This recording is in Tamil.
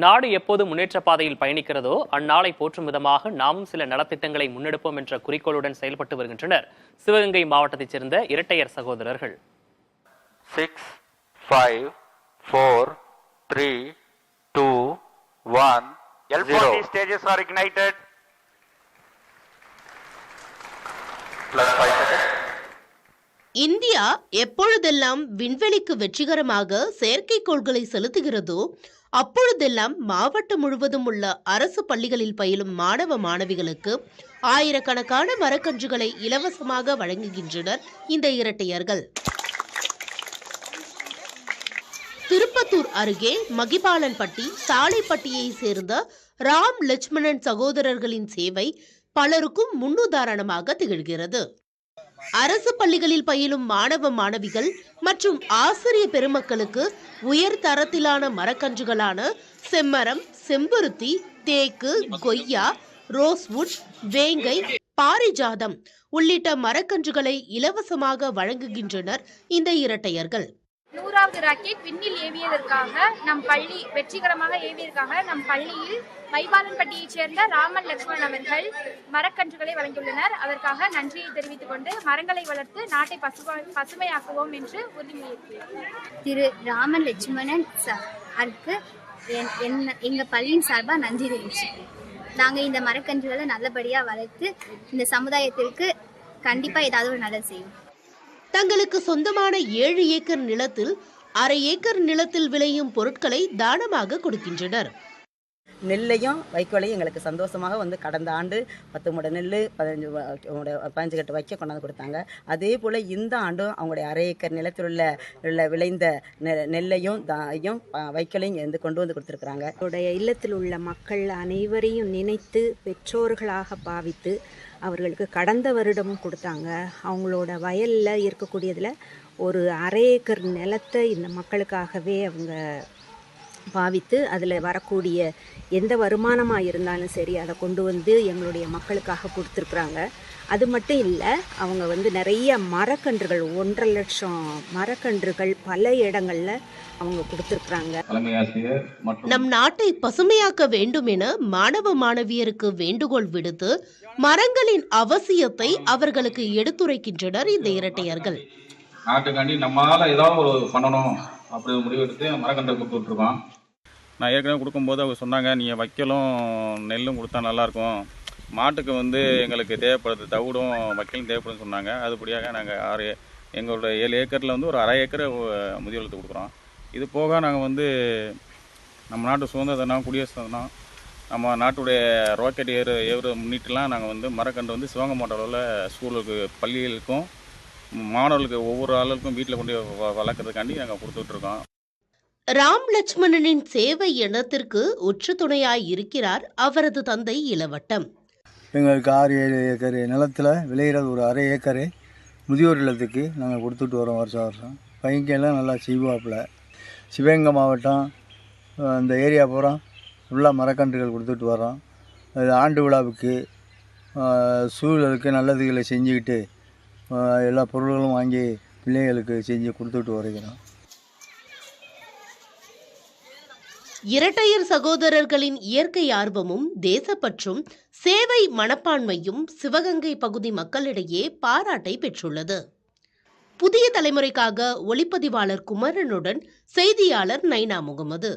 நாடு எப்போது முன்னேற்ற பாதையில் பயணிக்கிறதோ அந்நாளை போற்றும் விதமாக நாமும் சில நலத்திட்டங்களை முன்னெடுப்போம் என்ற குறிக்கோளுடன் செயல்பட்டு வருகின்றனர் சிவகங்கை மாவட்டத்தைச் சேர்ந்த இரட்டையர் சகோதரர்கள். 6, 5, 4, 3, 2, 1, L40 stages are ignited. Plus 5 seconds. India எப்பொழுதெல்லாம் விண்வெளிக்கு வெற்றிகரமாக செயற்கைக்கோள்களை செலுத்துகிறதோ அப்பொழுதெல்லாம் மாவட்டம் முழுவதும் உள்ள அரசு பள்ளிகளில் பயிலும் மாணவ மாணவிகளுக்கு ஆயிரக்கணக்கான மரக்கன்றுகளை இலவசமாக வழங்குகின்றனர் இந்த இரட்டையர்கள். திருப்பத்தூர் அருகே மகிபாலன்பட்டி சாலைப்பட்டியை சேர்ந்த ராம் லட்சுமணன் சகோதரர்களின் சேவை பலருக்கும் முன்னுதாரணமாக திகழ்கிறது. அரசு பள்ளிகளில் பயிலும் மாணவ மாணவிகள் மற்றும் ஆசிரிய பெருமக்களுக்கு உயர் தரத்திலான மரக்கன்றுகளான செம்மரம், செம்பருத்தி, தேக்கு, கொய்யா, ரோஸ்வுட், வேங்கை, பாரிஜாதம் உள்ளிட்ட மரக்கன்றுகளை இலவசமாக வழங்குகின்றனர் இந்த இரட்டையர்கள். 100வது ராக்கெட் விண்ணில் ஏவியதற்காக நம் பள்ளி வெற்றிகரமாக ஏவியதற்காக நம் பள்ளியில் மைபாலன்பட்டியைச் சேர்ந்த ராமன் லட்சுமணன் அவர்கள் மரக்கன்றுகளை வழங்கியுள்ளனர். அதற்காக நன்றியை தெரிவித்துக் கொண்டு மரங்களை வளர்த்து நாட்டை பசுமையாக்குவோம் என்று உறுதிமொழியிருக்கிறார். திரு ராமன் லட்சுமணன் சாருக்கு எங்க பள்ளியின் சார்பாக நன்றி தெரிவிச்சுக்கிறேன். நாங்கள் இந்த மரக்கன்றுகளை நல்லபடியாக வளர்த்து இந்த சமுதாயத்திற்கு கண்டிப்பாக ஏதாவது ஒரு நல்லது செய்வோம். தங்களுக்கு சொந்தமான 7 ஏக்கர் நிலத்தில் அரை ஏக்கர் நிலத்தில் விளையும் பொருட்களை தானமாக கொடுக்கின்றனர். நெல்லையும் வைக்கோலையும் எங்களுக்கு சந்தோஷமாக வந்து கடந்த ஆண்டு 10 மூட நெல் 15 கட்டு வைக்க கொண்டாந்து கொடுத்தாங்க. அதே போல் இந்த ஆண்டும் அவங்களுடைய அரை ஏக்கர் நிலத்தில் உள்ள விளைந்த நெல்லையும் வைக்கோலையும் கொண்டு வந்து கொடுத்துருக்குறாங்க. அவருடைய இல்லத்தில் உள்ள மக்கள் அனைவரையும் நினைத்து பெற்றோர்களாக பாவித்து அவர்களுக்கு கடந்த வருடமும் கொடுத்தாங்க. அவங்களோட வயலில் இருக்கக்கூடியதில் ஒரு அரை ஏக்கர் நிலத்தை இந்த மக்களுக்காகவே அவங்க பாவித்து அதில் வரக்கூடிய எந்த வருமானமாக இருந்தாலும் சரி அதை கொண்டு வந்து எங்களுடைய மக்களுக்காக கொடுத்துருக்குறாங்க. அது மட்டும் இல்லை, அவங்க வந்து நிறைய மரக்கன்றுகள் 1.5 லட்சம் மரக்கன்றுகள் பல இடங்களில் அவங்க கொடுத்துருக்குறாங்க. நம் நாட்டை பசுமையாக்க வேண்டும் என மாணவ மாணவியருக்கு வேண்டுகோள் விடுத்து மரங்களின் அவசியத்தை அவர்களுக்கு எடுத்துரைக்கின்றனர் இந்த இரட்டையர்கள். நாட்டுக்காண்டி நம்மளால ஏதாவது ஒரு பண்ணணும் அப்படி முடிவெடுத்து மரக்கன்றை கொடுத்துட்டு இருக்கோம். நான் ஏற்கனவே கொடுக்கும்போது அவங்க சொன்னாங்க, நீங்கள் வைக்கலும் நெல்லும் கொடுத்தா நல்லாயிருக்கும், மாட்டுக்கு வந்து எங்களுக்கு தேவைப்படுது தவிடும் வைக்கலும் தேவைப்படுன்னு சொன்னாங்க. அதுபடியாக நாங்கள் எங்களோட 7 ஏக்கரில் வந்து ஒரு அரை ஏக்கரை முதியோர்களுக்கு கொடுக்குறோம். இது போக நாங்கள் வந்து நம்ம நாட்டு சுதந்திர தினம், குடியரசு தினம், நம்ம நாட்டுடைய ராக்கெட் ஏவுற முன்னிட்டுலாம் நாங்கள் வந்து மரக்கன்று வந்து சிவகங்கை மாவட்ட அளவில் ஸ்கூலுக்கு பள்ளிகளுக்கும் மாணவர்களுக்கு ஒவ்வொரு ஆளுக்கும் வீட்டில் கொண்டு வளர்க்குறதுக்காண்டி நாங்கள் கொடுத்துட்ருக்கோம். ராம் லட்சுமணனின் சேவை எண்ணத்திற்கு உற்று துணையாய் இருக்கிறார் அவரது தந்தை இளவட்டம். எங்களுக்கு 6-7 ஏக்கர் நிலத்தில் விளையிறது ஒரு அரை ஏக்கரு முதியோர் இல்லத்துக்கு நாங்கள் கொடுத்துட்டு வரோம். வருஷம் பையங்கெல்லாம் நல்லா செய்வாப்பில். சிவகங்கை மாவட்டம் அந்த ஏரியா பூரா ஃபுல்லாக மரக்கன்றுகள் கொடுத்துட்டு வரோம். அது ஆண்டு விழாவுக்கு சூழலுக்கு நல்லதுகளை செஞ்சுக்கிட்டு எல்லா பொருள்களும் வாங்கி பிள்ளைகளுக்கு செஞ்சு கொடுத்துட்டு வருகிறோம். இரட்டையர் சகோதரர்களின் இயற்கை ஆர்வமும் தேசப்பற்றும் சேவை மனப்பான்மையும் சிவகங்கை பகுதி மக்களிடையே பாராட்டை பெற்றுள்ளது. புதிய தலைமுறைக்காக ஒளிப்பதிவாளர் குமரனுடன் செய்தியாளர் நைனா முகமது.